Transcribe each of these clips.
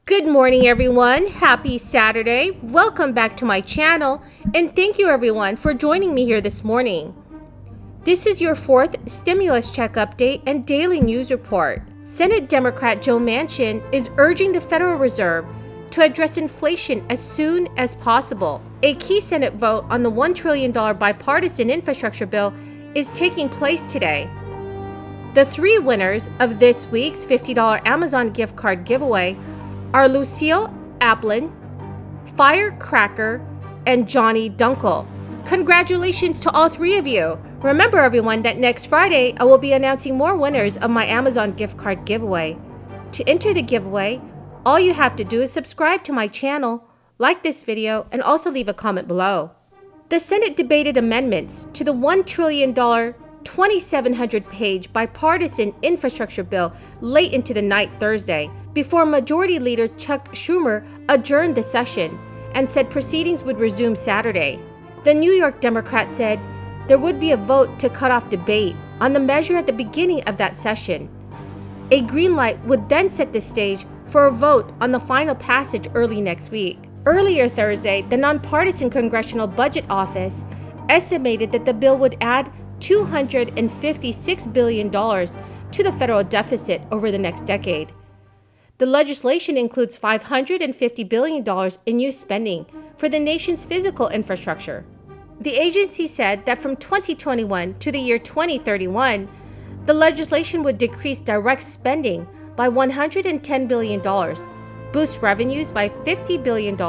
Good morning, everyone. Happy Saturday. Welcome back to my channel, and thank you, everyone, for joining me here this morning. This is your fourth stimulus check update and daily news report. Senate Democrat Joe Manchin is urging the Federal Reserve to address inflation as soon as possible. A key Senate vote on the $1 trillion bipartisan infrastructure bill is taking place today. The three winners of this week's $50 Amazon gift card giveaway are Lucille Aplin, Firecracker, and Johnny Dunkel. Congratulations to all three of you. Remember, everyone, that next Friday I will be announcing more winners of my Amazon gift card giveaway. To enter the giveaway, all you have to do is subscribe to my channel, like this video, and also leave a comment below. The Senate debated amendments to the $1 trillion 2,700-page bipartisan infrastructure bill late into the night Thursday, before Majority Leader Chuck Schumer adjourned the session and said proceedings would resume Saturday. The New York Democrat said there would be a vote to cut off debate on the measure at the beginning of that session. A green light would then set the stage for a vote on the final passage early next week. Earlier Thursday, the Nonpartisan Congressional Budget Office estimated that the bill would add $256 billion to the federal deficit over the next decade. The legislation includes $550 billion in new spending for the nation's physical infrastructure. The agency said that from 2021 to the year 2031, the legislation would decrease direct spending by $110 billion, boost revenues by $50 billion,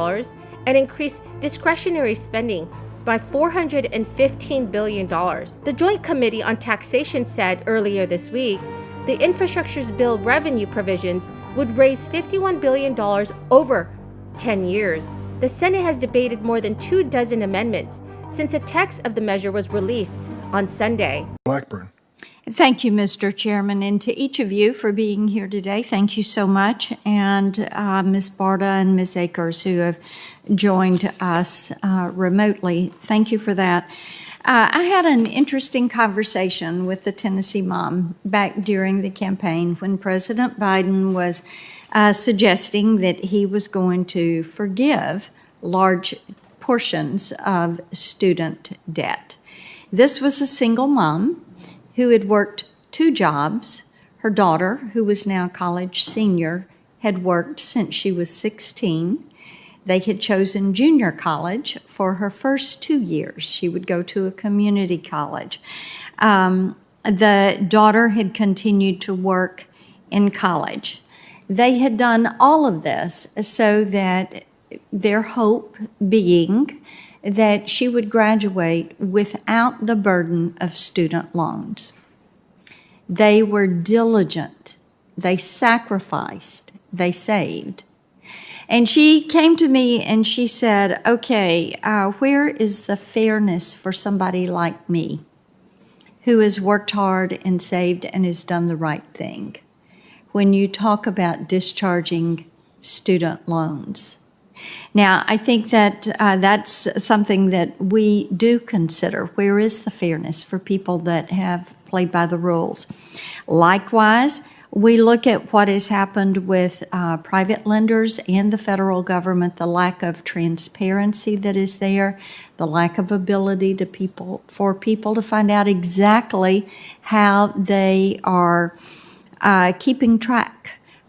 and increase discretionary spending by $415 billion. The Joint Committee on Taxation said earlier this week the infrastructure's bill revenue provisions would raise $51 billion over 10 years. The Senate has debated more than 24 amendments since the text of the measure was released on Sunday. Blackburn. Thank you, Mr. Chairman, and to each of you for being here today. Thank you so much, and Ms. Barta and Ms. Akers, who have joined us remotely. Thank you for that. I had an interesting conversation with the Tennessee mom back during the campaign when President Biden was suggesting that he was going to forgive large portions of student debt. This was a single mom who had worked 2 jobs. Her daughter, who was now a college senior, had worked since she was 16. They had chosen junior college for her first 2 years. She would go to a community college. The daughter had continued to work in college. They had done all of this so that their hope being that she would graduate without the burden of student loans. They were diligent. They sacrificed. They saved. And she came to me and she said, okay, where is the fairness for somebody like me who has worked hard and saved and has done the right thing when you talk about discharging student loans? Now, I think that that's something that we do consider. Where is the fairness for people that have played by the rules? Likewise, we look at what has happened with private lenders and the federal government, the lack of transparency that is there, the lack of ability for people to find out exactly how they are keeping track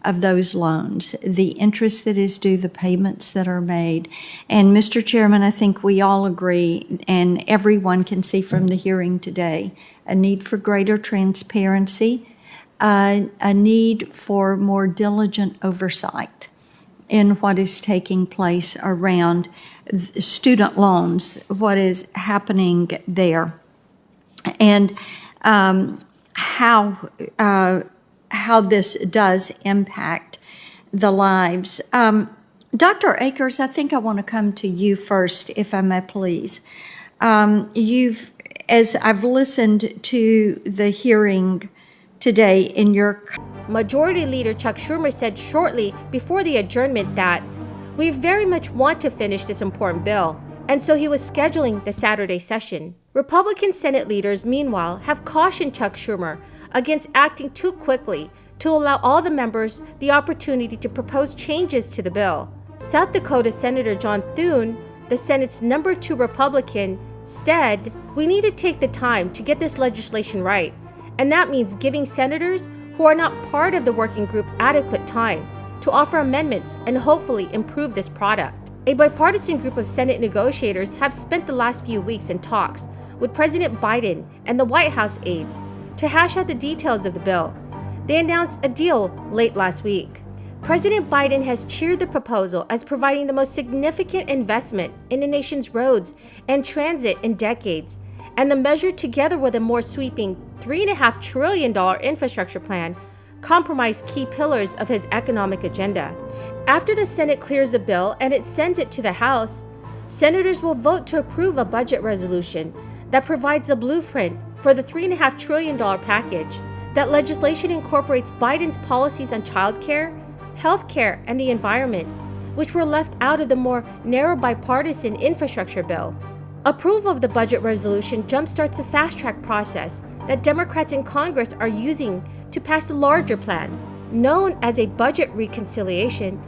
of those loans, the interest that is due, the payments that are made. And Mr. Chairman, I think we all agree, and everyone can see from the hearing today, a need for greater transparency, a need for more diligent oversight in what is taking place around student loans, what is happening there, and how this does impact the lives. Dr. Akers, I think I want to come to you first, if I may please. As I've listened to the hearing today in your... Majority Leader Chuck Schumer said shortly before the adjournment that we very much want to finish this important bill, and so he was scheduling the Saturday session. Republican Senate leaders, meanwhile, have cautioned Chuck Schumer against acting too quickly to allow all the members the opportunity to propose changes to the bill. South Dakota Senator John Thune, the Senate's number 2 Republican, said, "We need to take the time to get this legislation right, and that means giving senators who are not part of the working group adequate time to offer amendments and hopefully improve this product." A bipartisan group of Senate negotiators have spent the last few weeks in talks with President Biden and the White House aides to hash out the details of the bill. They announced a deal late last week. President Biden has cheered the proposal as providing the most significant investment in the nation's roads and transit in decades, and the measure, together with a more sweeping $3.5 trillion infrastructure plan, compromise key pillars of his economic agenda. After the Senate clears the bill and it sends it to the House, senators will vote to approve a budget resolution that provides the blueprint for the $3.5 trillion package. That legislation incorporates Biden's policies on childcare, healthcare, and the environment, which were left out of the more narrow bipartisan infrastructure bill. Approval of the budget resolution jumpstarts a fast-track process that Democrats in Congress are using to pass the larger plan. Known as a budget reconciliation,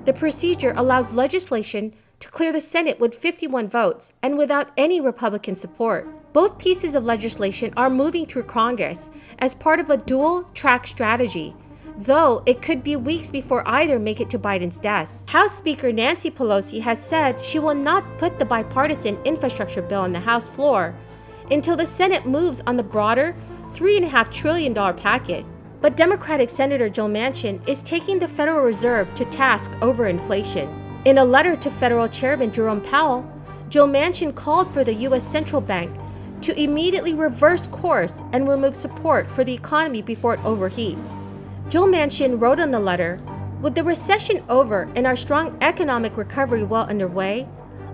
the procedure allows legislation to clear the Senate with 51 votes and without any Republican support. Both pieces of legislation are moving through Congress as part of a dual-track strategy, though it could be weeks before either make it to Biden's desk. House Speaker Nancy Pelosi has said she will not put the bipartisan infrastructure bill on the House floor until the Senate moves on the broader $3.5 trillion package. But Democratic Senator Joe Manchin is taking the Federal Reserve to task over inflation. In a letter to Federal Chairman Jerome Powell, Joe Manchin called for the U.S. Central Bank to immediately reverse course and remove support for the economy before it overheats. Joe Manchin wrote on the letter, "With the recession over and our strong economic recovery well underway,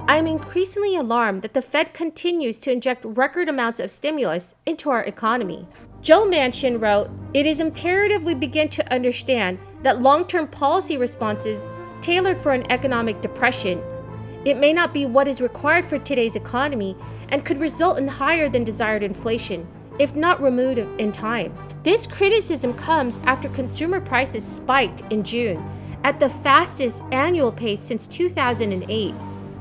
I am increasingly alarmed that the Fed continues to inject record amounts of stimulus into our economy." Joe Manchin wrote, "It is imperative we begin to understand that long-term policy responses tailored for an economic depression, it may not be what is required for today's economy and could result in higher than desired inflation, if not removed in time." This criticism comes after consumer prices spiked in June at the fastest annual pace since 2008.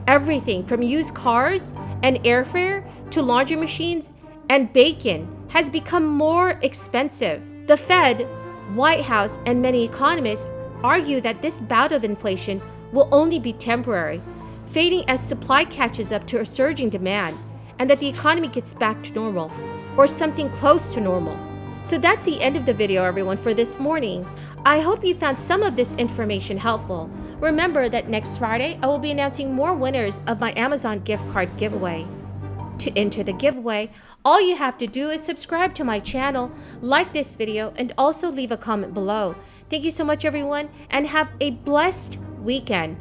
Everything from used cars and airfare to laundry machines and bacon has become more expensive. The Fed, White House, and many economists argue that this bout of inflation will only be temporary, fading as supply catches up to a surging demand, and that the economy gets back to normal, or something close to normal. So that's the end of the video, everyone, for this morning. I hope you found some of this information helpful. Remember that next Friday, I will be announcing more winners of my Amazon gift card giveaway. To enter the giveaway, all you have to do is subscribe to my channel, like this video, and also leave a comment below. Thank you so much, everyone, and have a blessed weekend.